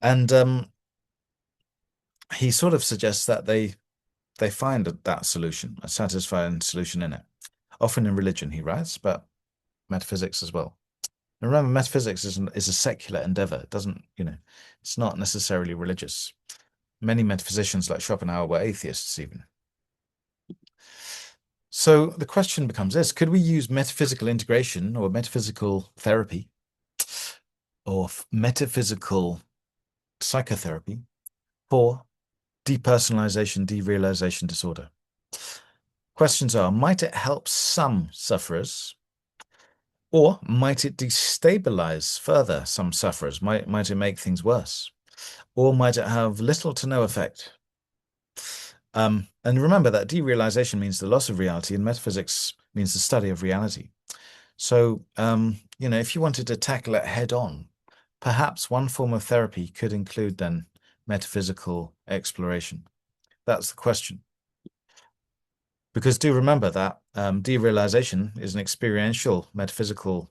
And he sort of suggests that they find that solution, a satisfying solution in it. Often in religion, he writes, but metaphysics as well. And remember, metaphysics is a secular endeavor. It doesn't, it's not necessarily religious. Many metaphysicians like Schopenhauer were atheists even. So the question becomes this: could we use metaphysical integration or metaphysical therapy or metaphysical psychotherapy for depersonalization, derealization disorder? Questions are, might it help some sufferers, or might it destabilize further some sufferers? Might it make things worse? Or might it have little to no effect? And remember that derealization means the loss of reality, and metaphysics means the study of reality. So, if you wanted to tackle it head on, perhaps one form of therapy could include then metaphysical exploration. That's the question. Because do remember that derealization is an experiential metaphysical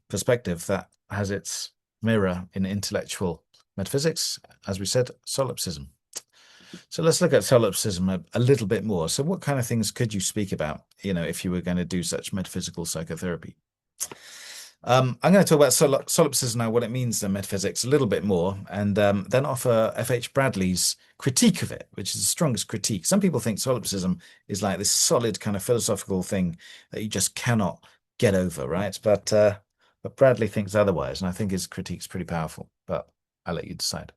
perspective that has its mirror in intellectual metaphysics, as we said, solipsism. So let's look at solipsism a little bit more. So what kind of things could you speak about, if you were going to do such metaphysical psychotherapy? I'm going to talk about solipsism now, what it means in metaphysics a little bit more, and then offer F.H. Bradley's critique of it, which is the strongest critique. Some people think solipsism is like this solid kind of philosophical thing that you just cannot get over, right? But Bradley thinks otherwise, and I think his critique's pretty powerful, but I'll let you decide.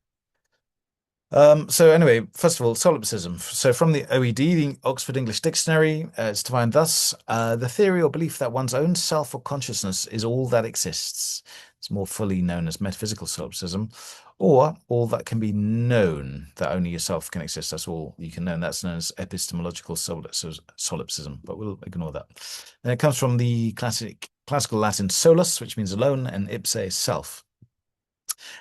So anyway, first of all, solipsism. So from the OED, the Oxford English Dictionary, it's defined thus: the theory or belief that one's own self or consciousness is all that exists. It's more fully known as metaphysical solipsism, or all that can be known, that only yourself can exist. That's all you can know. And that's known as epistemological solipsism, but we'll ignore that. And it comes from the classical Latin solus, which means alone, and ipse, self.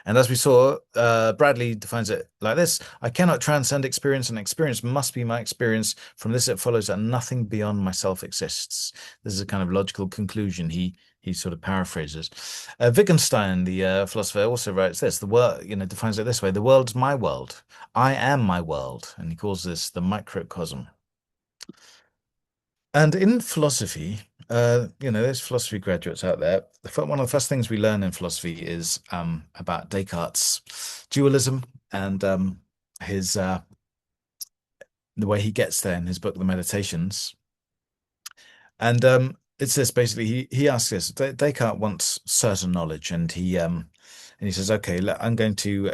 And as we saw, Bradley defines it like this: I cannot transcend experience, and experience must be my experience. From this, it follows that nothing beyond myself exists. This is a kind of logical conclusion he sort of paraphrases. Wittgenstein, the philosopher, also writes this: the world, defines it this way: the world's my world. I am my world. And he calls this the microcosm. And in philosophy, there's philosophy graduates out there. One of the first things we learn in philosophy is about Descartes' dualism and the way he gets there in his book, The Meditations. And it's this basically. He asks this. Descartes wants certain knowledge, and he says, "Okay, I'm going to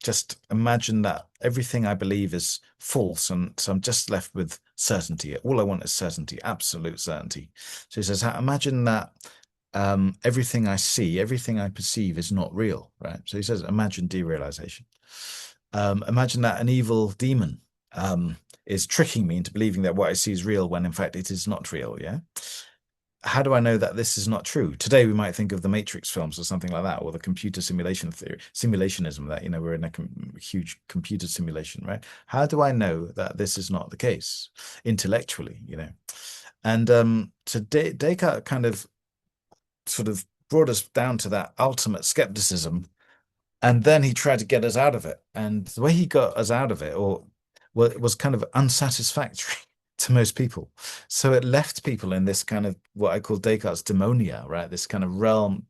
just imagine that everything I believe is false, and so I'm just left with certainty. All I want is certainty, absolute certainty." So he says, "Imagine that everything I see, everything I perceive is not real, right?" So he says, "Imagine derealization. Imagine that an evil demon is tricking me into believing that what I see is real when in fact it is not real. Yeah." How do I know that this is not true? Today, we might think of the Matrix films or something like that, or the computer simulation theory, simulationism, that, we're in a huge computer simulation, right? How do I know that this is not the case intellectually, And so Descartes kind of sort of brought us down to that ultimate skepticism, and then he tried to get us out of it. And the way he got us out of it, was kind of unsatisfactory to most people. So it left people in this kind of what I call Descartes' demonia, right? This kind of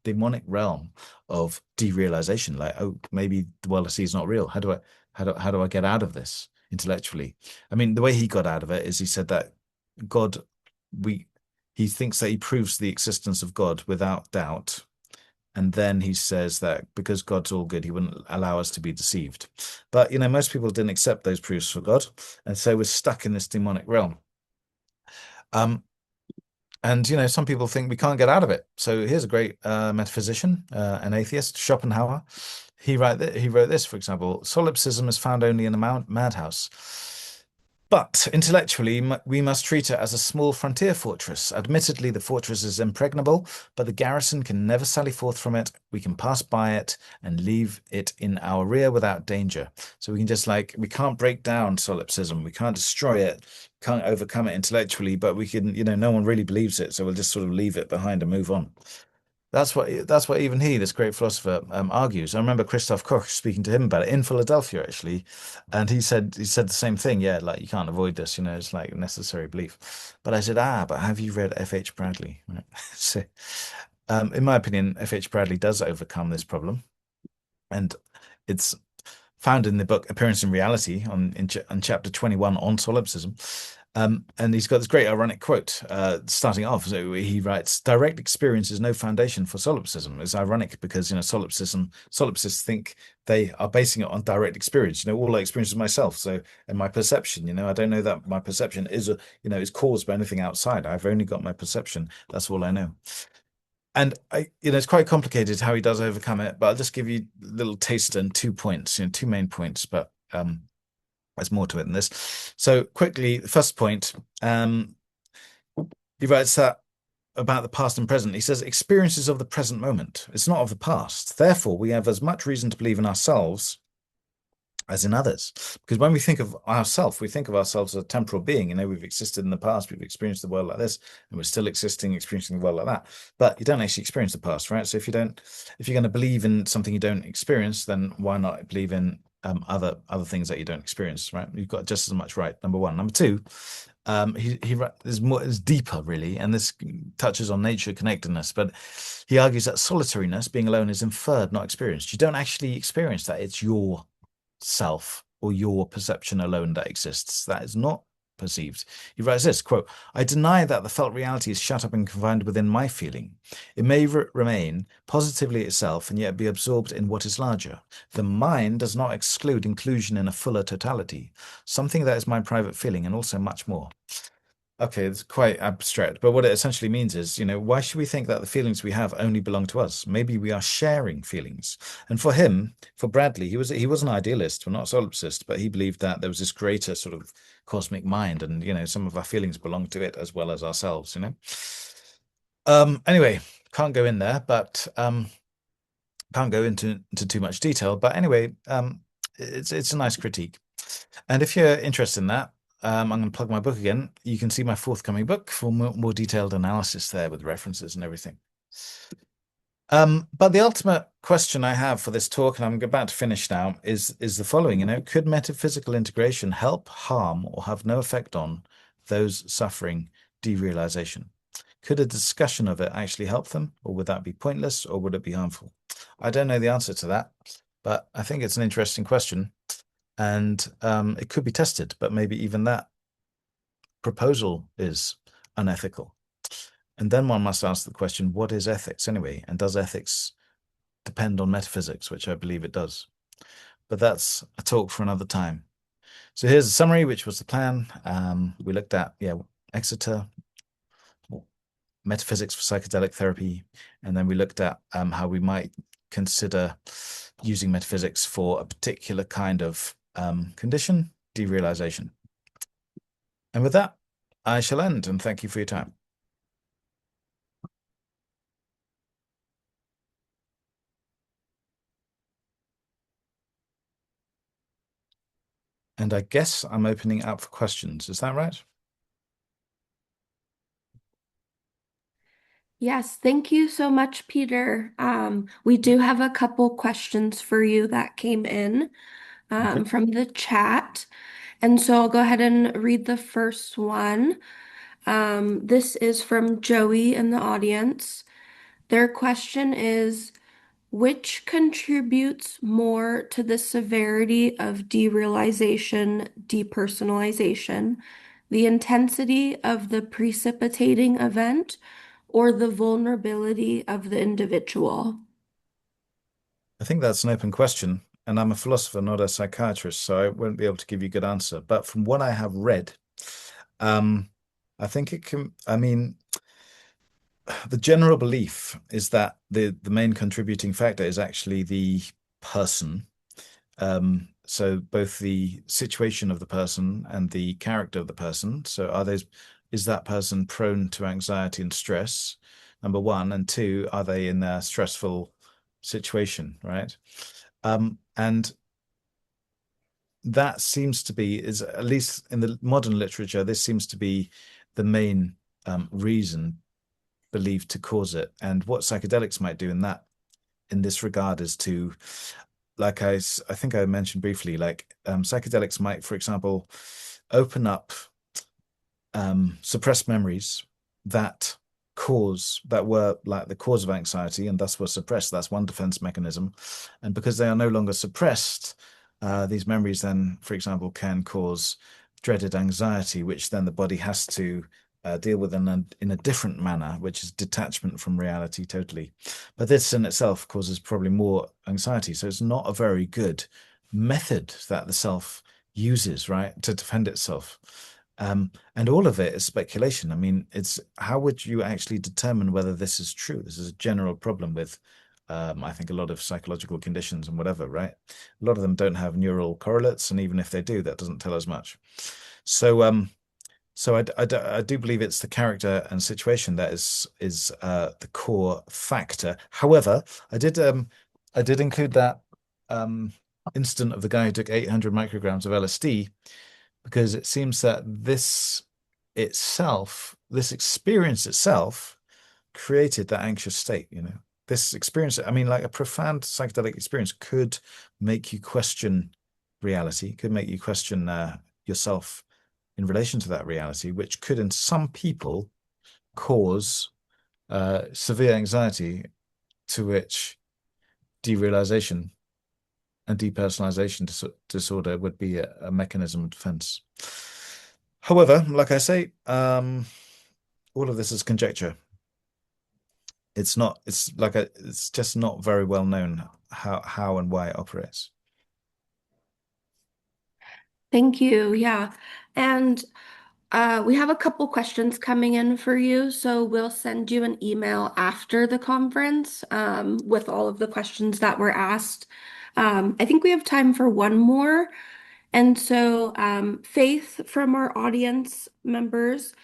demonic realm of derealization. Like, oh, maybe the world I see is not real. How do I get out of this intellectually? I mean, the way he got out of it is he said that he thinks that he proves the existence of God without doubt. And then he says that because God's all good, he wouldn't allow us to be deceived. But, most people didn't accept those proofs for God. And so we're stuck in this demonic realm. And some people think we can't get out of it. So here's a great metaphysician, an atheist, Schopenhauer. He wrote this, for example: solipsism is found only in a madhouse. But intellectually, we must treat it as a small frontier fortress. Admittedly, the fortress is impregnable, but the garrison can never sally forth from it. We can pass by it and leave it in our rear without danger. So we can just we can't break down solipsism. We can't destroy it, can't overcome it intellectually, but we can, no one really believes it. So we'll just sort of leave it behind and move on. That's what even he, this great philosopher, argues. I remember Christoph Koch speaking to him about it in Philadelphia, actually, and he said the same thing. Yeah, like you can't avoid this. It's like a necessary belief. But I said, but have you read F.H. Bradley? Right. So, in my opinion, F.H. Bradley does overcome this problem, and it's found in the book Appearance in Reality in chapter 21 on solipsism. And he's got this great ironic quote starting off. So he writes, direct experience is no foundation for solipsism. It's ironic because, solipsists think they are basing it on direct experience. All I experience is myself. So, and my perception, I don't know that my perception is, is caused by anything outside. I've only got my perception. That's all I know. And it's quite complicated how he does overcome it, but I'll just give you a little taste and 2 points, 2 main points, but there's more to it than this. So quickly, the first point, he writes that about the past and present. He says, experiences of the present moment. It's not of the past. Therefore, we have as much reason to believe in ourselves as in others. Because when we think of ourselves, we think of ourselves as a temporal being. We've existed in the past, we've experienced the world like this, and we're still experiencing the world like that. But you don't actually experience the past, right? So if you're going to believe in something you don't experience, then why not believe in other things that you don't experience, right? You've got just as much right, number one. Number two, is deeper really, and this touches on nature connectedness, but he argues that solitariness, being alone, is inferred, not experienced. You don't actually experience that. It's your self or your perception alone that exists. That is not perceived. He writes this, quote, I deny that the felt reality is shut up and confined within my feeling. It may remain positively itself and yet be absorbed in what is larger. The mind does not exclude inclusion in a fuller totality, something that is my private feeling and also much more. Okay, it's quite abstract, but what it essentially means is, why should we think that the feelings we have only belong to us? Maybe we are sharing feelings. And for him, for Bradley, he was an idealist, well, not a solipsist, but he believed that there was this greater sort of cosmic mind, and some of our feelings belong to it as well as ourselves. Anyway, can't go in there, but can't go into too much detail. But anyway, it's a nice critique. And if you're interested in that, I'm going to plug my book again. You can see my forthcoming book for more detailed analysis there with references and everything. But the ultimate question I have for this talk, and I'm about to finish now, is the following. Could metaphysical integration help, harm, or have no effect on those suffering derealization? Could a discussion of it actually help them, or would that be pointless, or would it be harmful? I don't know the answer to that, but I think it's an interesting question. And it could be tested, but maybe even that proposal is unethical. And then one must ask the question, what is ethics anyway? And does ethics depend on metaphysics, which I believe it does? But that's a talk for another time. So here's a summary, which was the plan. We looked at, Exeter, metaphysics for psychedelic therapy, and then we looked at how we might consider using metaphysics for a particular kind of condition, derealization. And with that, I shall end, and thank you for your time. And I guess I'm opening up for questions. Is that right? Yes, thank you so much, Peter. We do have a couple questions for you that came in from the chat. And so I'll go ahead and read the first one. This is from Joey in the audience. Their question is, which contributes more to the severity of derealization, depersonalization, the intensity of the precipitating event, or the vulnerability of the individual? I think that's an open question, and I'm a philosopher, not a psychiatrist, so I won't be able to give you a good answer. But from what I have read, I think it can, the general belief is that the main contributing factor is actually the person. So both the situation of the person and the character of the person. So is that person prone to anxiety and stress? Number one. And two, are they in a stressful situation, right? And that seems to be, is at least in the modern literature, this seems to be the main reason believed to cause it. And what psychedelics might do in this regard is to, like I think I mentioned briefly, like psychedelics might, for example, open up suppressed memories that were like the cause of anxiety and thus were suppressed. That's one defense mechanism. And because they are no longer suppressed, these memories then, for example, can cause dreaded anxiety, which then the body has to deal with in a different manner, which is detachment from reality totally. But this in itself causes probably more anxiety. So it's not a very good method that the self uses, right, to defend itself. And all of it is speculation. I mean, how would you actually determine whether this is true? This is a general problem with, I think, a lot of psychological conditions and whatever, right? A lot of them don't have neural correlates, and even if they do, that doesn't tell us much. So, so I do believe it's the character and situation that is the core factor. However, I did include that incident of the guy who took 800 micrograms of LSD, because it seems that this experience itself created that anxious state, This experience, I mean, like a profound psychedelic experience could make you question reality, could make you question yourself in relation to that reality, which could, in some people, cause severe anxiety, to which derealization and depersonalization disorder would be a mechanism of defense. However, like I say, all of this is conjecture. It's just not very well known how and why it operates. Thank you. Yeah. And we have a couple questions coming in for you, so we'll send you an email after the conference with all of the questions that were asked. I think we have time for one more. And so Faith from our audience members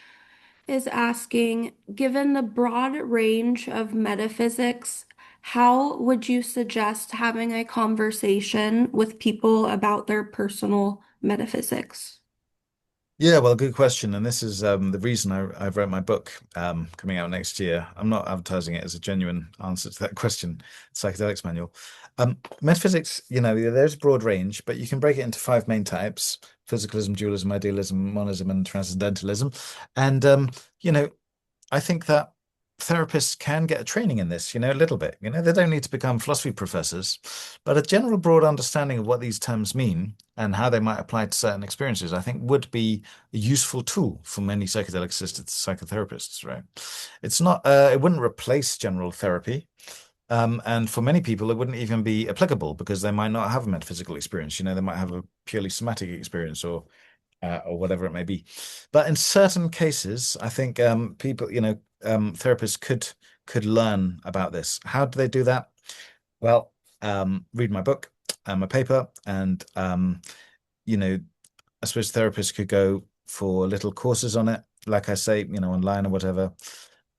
is asking, given the broad range of metaphysics, how would you suggest having a conversation with people about their personal metaphysics? Yeah, well, good question. And this is the reason I've wrote my book coming out next year. I'm not advertising it as a genuine answer to that question, Psychedelics Manual. Metaphysics, there's a broad range, but you can break it into 5 main types: physicalism, dualism, idealism, monism, and transcendentalism. And, I think that therapists can get a training in this, a little bit. They don't need to become philosophy professors, but a general broad understanding of what these terms mean and how they might apply to certain experiences, I think, would be a useful tool for many psychedelic assisted psychotherapists, right? It's not, it wouldn't replace general therapy. And for many people, it wouldn't even be applicable because they might not have a metaphysical experience. They might have a purely somatic experience or whatever it may be. But in certain cases, I think people, therapists could learn about this. How do they do that? Well, read my book, my paper, and I suppose therapists could go for little courses on it, like I say, online or whatever.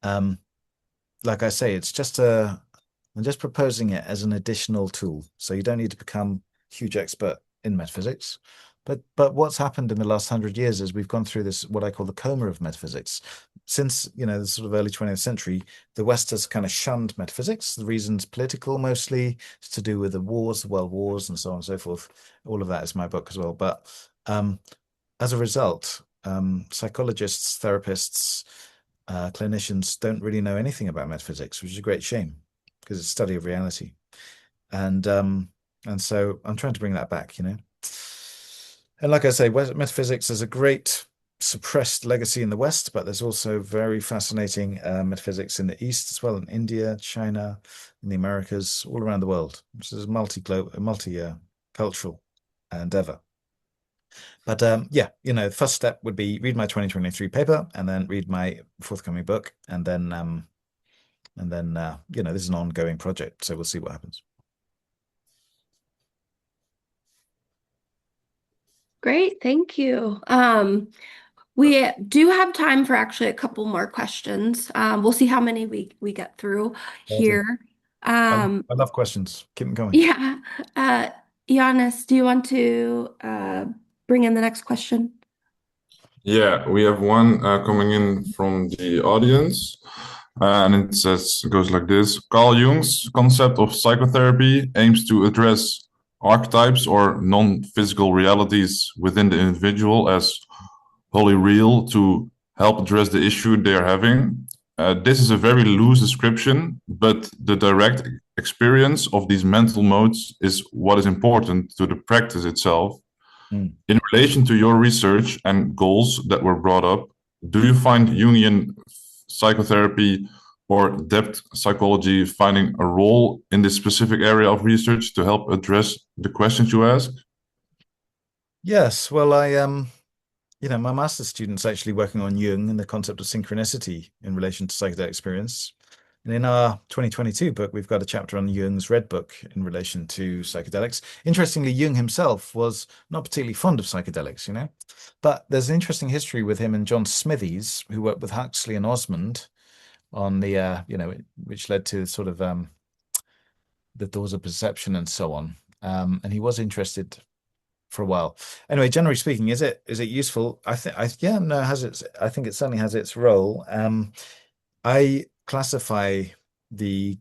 Like I say, I'm just proposing it as an additional tool. So you don't need to become a huge expert in metaphysics. But what's happened in the last 100 years is we've gone through this, what I call the coma of metaphysics. Since, the sort of early 20th century, the West has kind of shunned metaphysics. The reason's political mostly. It's to do with the wars, the world wars, and so on and so forth. All of that is my book as well. But as a result, psychologists, therapists, clinicians don't really know anything about metaphysics, which is a great shame because it's a study of reality. And so I'm trying to bring that back, And like I say, metaphysics is a great suppressed legacy in the West, but there's also very fascinating metaphysics in the East as well, in India, China, in the Americas, all around the world. This is a multi-cultural endeavor. But yeah, the first step would be read my 2023 paper and then read my forthcoming book, and then And then, this is an ongoing project, so we'll see what happens. Great, thank you. We do have time for actually a couple more questions. We'll see how many we get through here. I love questions. Keep them going. Yeah. Giannis, do you want to bring in the next question? Yeah, we have one coming in from the audience, and it goes like this. Carl Jung's concept of psychotherapy aims to address archetypes or non-physical realities within the individual as wholly real to help address the issue they're having. This is a very loose description, but the direct experience of these mental modes is what is important to the practice itself. In relation to your research and goals that were brought up, do you find Jungian psychotherapy or depth psychology finding a role in this specific area of research to help address the questions you ask? Yes, well, my master's student's actually working on Jung and the concept of synchronicity in relation to psychedelic experience. And in our 2022 book, we've got a chapter on Jung's Red Book in relation to psychedelics. Interestingly, Jung himself was not particularly fond of psychedelics, but there's an interesting history with him and John Smithies, who worked with Huxley and Osmond on the, which led to sort of the doors of perception and so on. And he was interested for a while. Anyway, generally speaking, is it useful? I think I think it certainly has its role. I classify the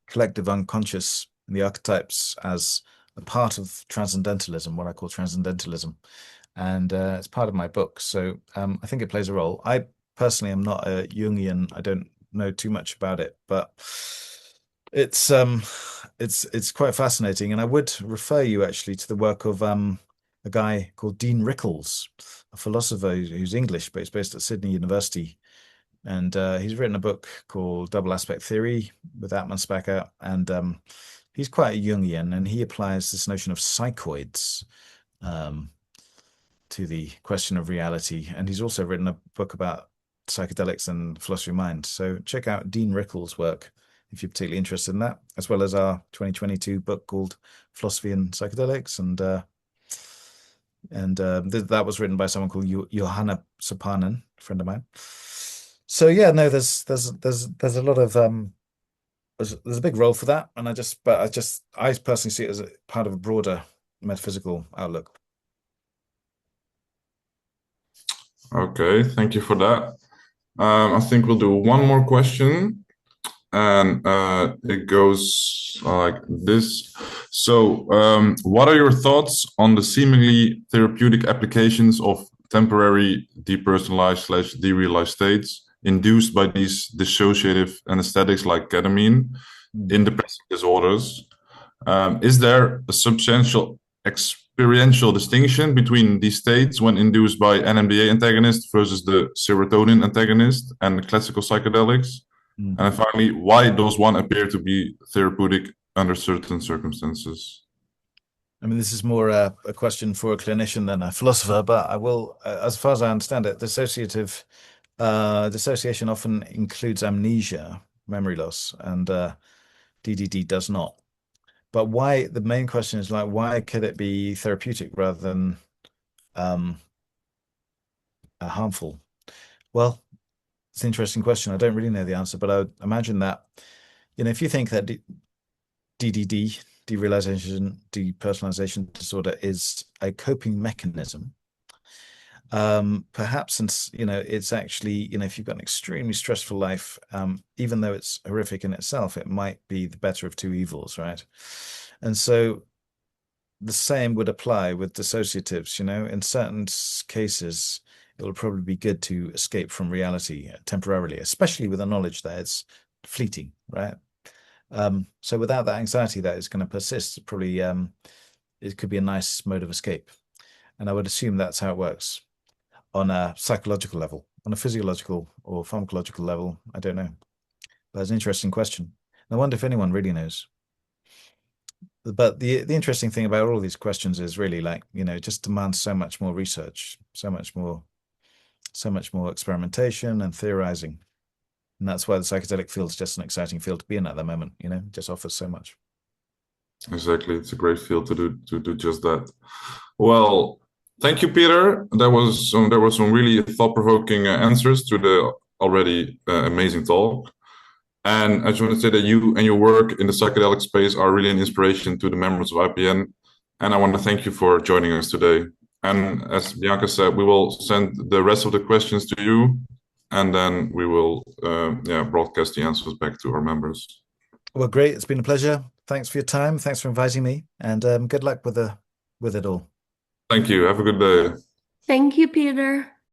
collective unconscious and the archetypes as a part of transcendentalism, what I call transcendentalism, and it's part of my book. So I think it plays a role. I personally am not a Jungian. I don't know too much about it, but it's quite fascinating, and I would refer you actually to the work of a guy called Dean Rickles, a philosopher who's English, but he's based at Sydney University. And he's written a book called Double Aspect Theory with Atmanspacher, and he's quite a Jungian, and he applies this notion of psychoids to the question of reality. And he's also written a book about psychedelics and philosophy of mind. So check out Dean Rickles' work if you're particularly interested in that, as well as our 2022 book called Philosophy and Psychedelics, and that was written by someone called Johanna Sopanen, a friend of mine. So yeah, no, there's a lot of there's a big role for that, and I personally see it as a part of a broader metaphysical outlook. Okay, thank you for that. I think we'll do one more question, and it goes like this. So, what are your thoughts on the seemingly therapeutic applications of temporary depersonalized / derealized states induced by these dissociative anesthetics like ketamine in depressive disorders? Is there a substantial experiential distinction between these states when induced by NMDA antagonist versus the serotonin antagonist and classical psychedelics? And finally, why does one appear to be therapeutic under certain circumstances? I mean, this is more a question for a clinician than a philosopher, but I will, as far as I understand it, dissociation often includes amnesia, memory loss, and DDD does not. But why? The main question is like, why could it be therapeutic rather than harmful? Well, it's an interesting question. I don't really know the answer, but I would imagine that, if you think that DDD, derealization, depersonalization disorder, is a coping mechanism, perhaps since, it's actually, if you've got an extremely stressful life, even though it's horrific in itself, it might be the better of two evils, right? And so the same would apply with dissociatives, in certain cases, it will probably be good to escape from reality temporarily, especially with the knowledge that it's fleeting, right? So without that anxiety that is going to persist, probably it could be a nice mode of escape. And I would assume that's how it works on a psychological level. On a physiological or pharmacological level, I don't know. But it's an interesting question. I wonder if anyone really knows. But the interesting thing about all of these questions is really like, it just demands so much more research, so much more experimentation and theorizing. And that's why the psychedelic field is just an exciting field to be in at the moment. You know, it just offers so much. Exactly. It's a great field to do just that. Well, thank you, Peter. There were some really thought-provoking answers to the already amazing talk. And I just want to say that you and your work in the psychedelic space are really an inspiration to the members of IPN. And I want to thank you for joining us today. And as Bianca said, we will send the rest of the questions to you, and then we will broadcast the answers back to our members. Well, great. It's been a pleasure. Thanks for your time. Thanks for inviting me, and good luck with it all. Thank you. Have a good day. Thank you, Peter.